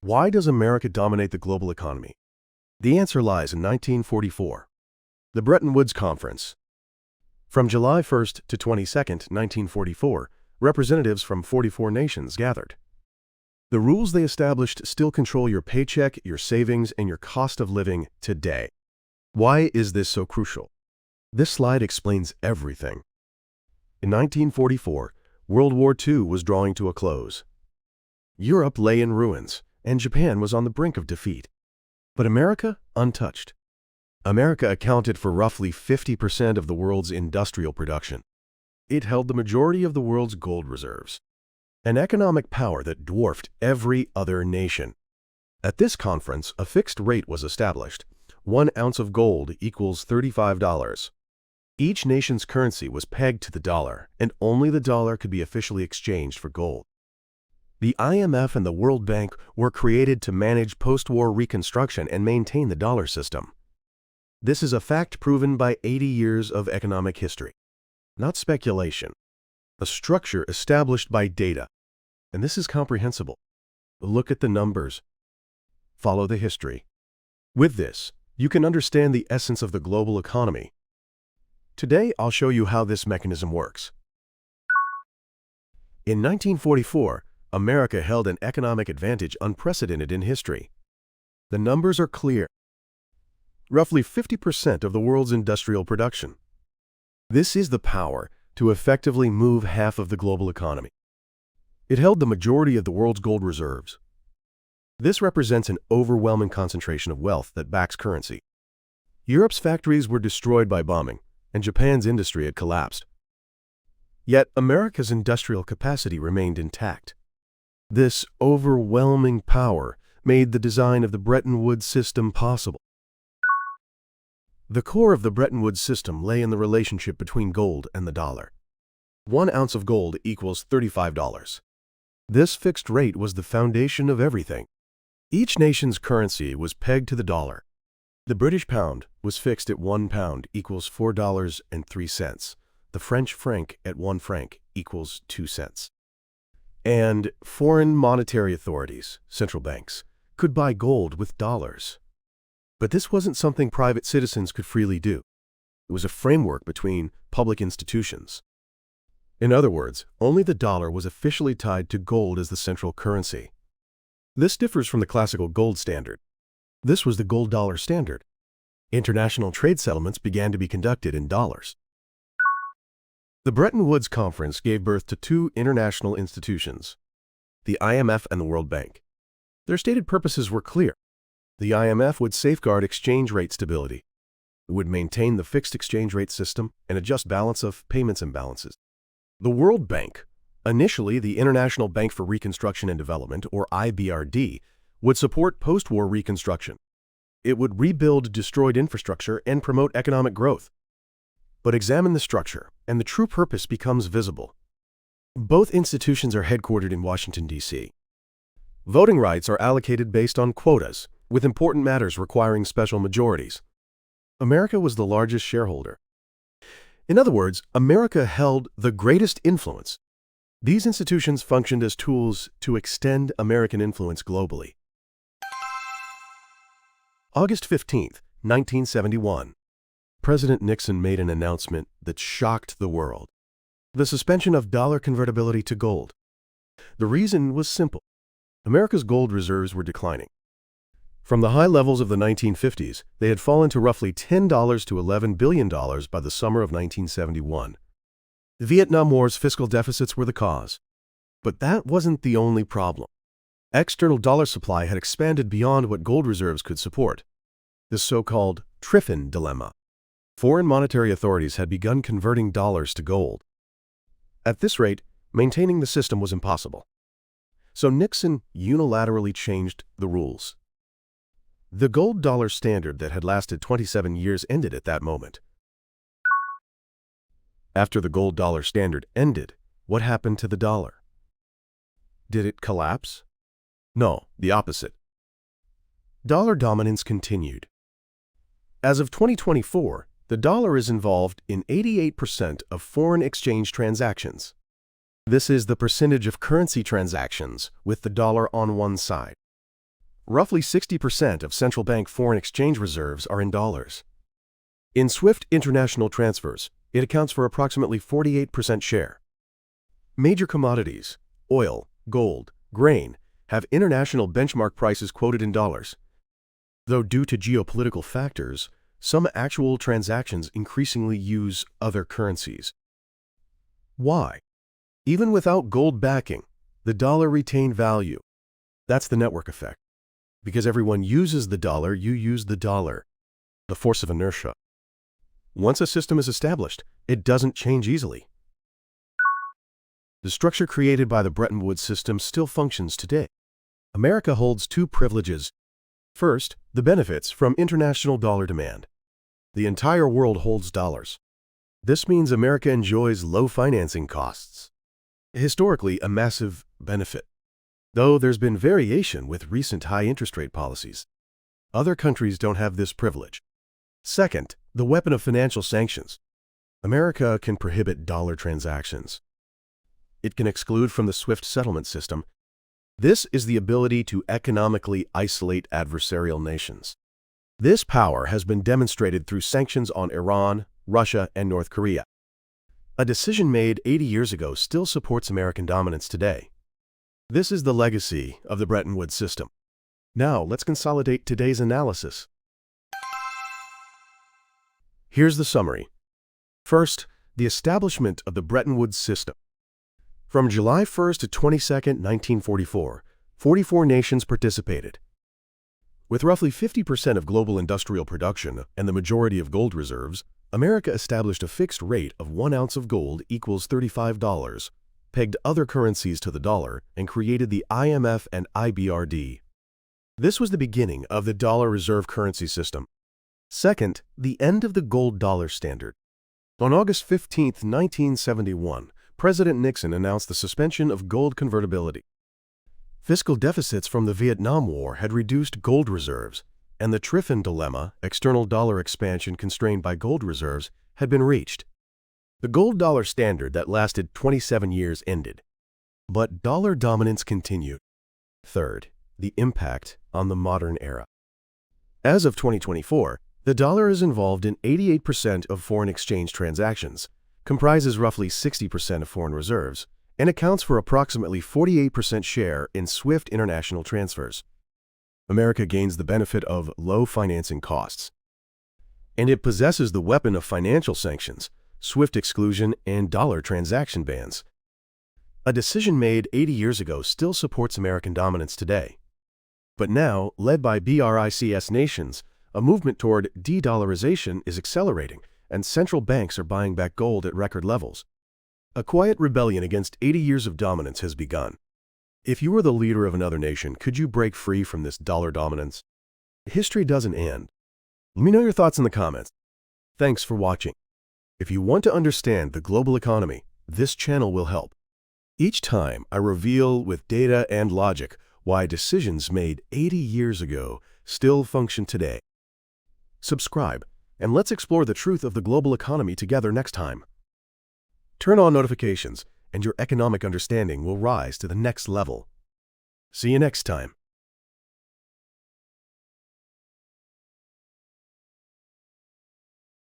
Why does America dominate the global economy? The answer lies in 1944. The Bretton Woods Conference. From July 1st to 22nd, 1944, representatives from 44 nations gathered. The rules they established still control your paycheck, your savings, and your cost of living today. Why is this so crucial? This slide explains everything. In 1944, World War II was drawing to a close. Europe lay in ruins, and Japan was on the brink of defeat. But America, untouched. America accounted for roughly 50% of the world's industrial production. It held the majority of the world's gold reserves, an economic power that dwarfed every other nation. At this conference, a fixed rate was established. 1 ounce of gold equals $35. Each nation's currency was pegged to the dollar, and only the dollar could be officially exchanged for gold. The IMF and the World Bank were created to manage post-war reconstruction and maintain the dollar system. This is a fact proven by 80 years of economic history. Not speculation. A structure established by data. And this is comprehensible. Look at the numbers. Follow the history. With this, you can understand the essence of the global economy. Today, I'll show you how this mechanism works. In 1944, America held an economic advantage unprecedented in history. The numbers are clear. Roughly 50% of the world's industrial production. This is the power to effectively move half of the global economy. It held the majority of the world's gold reserves. This represents an overwhelming concentration of wealth that backs currency. Europe's factories were destroyed by bombing, and Japan's industry had collapsed. Yet America's industrial capacity remained intact. This overwhelming power made the design of the Bretton Woods system possible. The core of the Bretton Woods system lay in the relationship between gold and the dollar. 1 ounce of gold equals $35. This fixed rate was the foundation of everything. Each nation's currency was pegged to the dollar. The British pound was fixed at 1 pound equals $4.03. The French franc at 1 franc equals 2 cents. And foreign monetary authorities, central banks, could buy gold with dollars. But this wasn't something private citizens could freely do. It was a framework between public institutions. In other words, only the dollar was officially tied to gold as the central currency. This differs from the classical gold standard. This was the gold-dollar standard. International trade settlements began to be conducted in dollars. The Bretton Woods Conference gave birth to 2 international institutions, the IMF and the World Bank. Their stated purposes were clear. The IMF would safeguard exchange rate stability. It would maintain the fixed exchange rate system and adjust balance of payments imbalances. The World Bank, initially the International Bank for Reconstruction and Development, or IBRD, would support post-war reconstruction. It would rebuild destroyed infrastructure and promote economic growth. But examine the structure, and the true purpose becomes visible. Both institutions are headquartered in Washington, D.C. Voting rights are allocated based on quotas, with important matters requiring special majorities. America was the largest shareholder. In other words, America held the greatest influence. These institutions functioned as tools to extend American influence globally. August 15, 1971. President Nixon made an announcement that shocked the world: the suspension of dollar convertibility to gold. The reason was simple. America's gold reserves were declining. From the high levels of the 1950s, they had fallen to roughly $10 to $11 billion by the summer of 1971. The Vietnam War's fiscal deficits were the cause. But that wasn't the only problem. External dollar supply had expanded beyond what gold reserves could support. The so-called Triffin dilemma. Foreign monetary authorities had begun converting dollars to gold. At this rate, maintaining the system was impossible. So Nixon unilaterally changed the rules. The gold-dollar standard that had lasted 27 years ended at that moment. After the gold-dollar standard ended, what happened to the dollar? Did it collapse? No, the opposite. Dollar dominance continued. As of 2024, the dollar is involved in 88% of foreign exchange transactions. This is the percentage of currency transactions with the dollar on one side. Roughly 60% of central bank foreign exchange reserves are in dollars. In SWIFT international transfers, it accounts for approximately 48% share. Major commodities, oil, gold, grain, have international benchmark prices quoted in dollars. Though due to geopolitical factors, some actual transactions increasingly use other currencies. Why? Even without gold backing, the dollar retained value. That's the network effect. Because everyone uses the dollar, you use the dollar. The force of inertia. Once a system is established, it doesn't change easily. The structure created by the Bretton Woods system still functions today. America holds two privileges. First, the benefits from international dollar demand. The entire world holds dollars. This means America enjoys low financing costs. Historically, a massive benefit. Though there's been variation with recent high interest rate policies. Other countries don't have this privilege. Second, the weapon of financial sanctions. America can prohibit dollar transactions. It can exclude from the SWIFT settlement system. This is the ability to economically isolate adversarial nations. This power has been demonstrated through sanctions on Iran, Russia, and North Korea. A decision made 80 years ago still supports American dominance today. This is the legacy of the Bretton Woods system. Now, let's consolidate today's analysis. Here's the summary. First, the establishment of the Bretton Woods system. From July 1st to 22nd, 1944, 44 nations participated. With roughly 50% of global industrial production and the majority of gold reserves, America established a fixed rate of 1 ounce of gold equals $35, pegged other currencies to the dollar, and created the IMF and IBRD. This was the beginning of the dollar reserve currency system. Second, the end of the gold dollar standard. On August 15, 1971, President Nixon announced the suspension of gold convertibility. Fiscal deficits from the Vietnam War had reduced gold reserves, and the Triffin dilemma, external dollar expansion constrained by gold reserves, had been reached. The gold dollar standard that lasted 27 years ended. But dollar dominance continued. Third, the impact on the modern era. As of 2024, the dollar is involved in 88% of foreign exchange transactions, comprises roughly 60% of foreign reserves, and accounts for approximately 48% share in SWIFT international transfers. America gains the benefit of low financing costs. And it possesses the weapon of financial sanctions, SWIFT exclusion, and dollar transaction bans. A decision made 80 years ago still supports American dominance today. But now, led by BRICS nations, a movement toward de-dollarization is accelerating, and central banks are buying back gold at record levels. A quiet rebellion against 80 years of dominance has begun. If you were the leader of another nation, could you break free from this dollar dominance? History doesn't end. Let me know your thoughts in the comments. Thanks for watching. If you want to understand the global economy, this channel will help. Each time I reveal with data and logic why decisions made 80 years ago still function today. Subscribe, and let's explore the truth of the global economy together next time. Turn on notifications, and your economic understanding will rise to the next level. See you next time.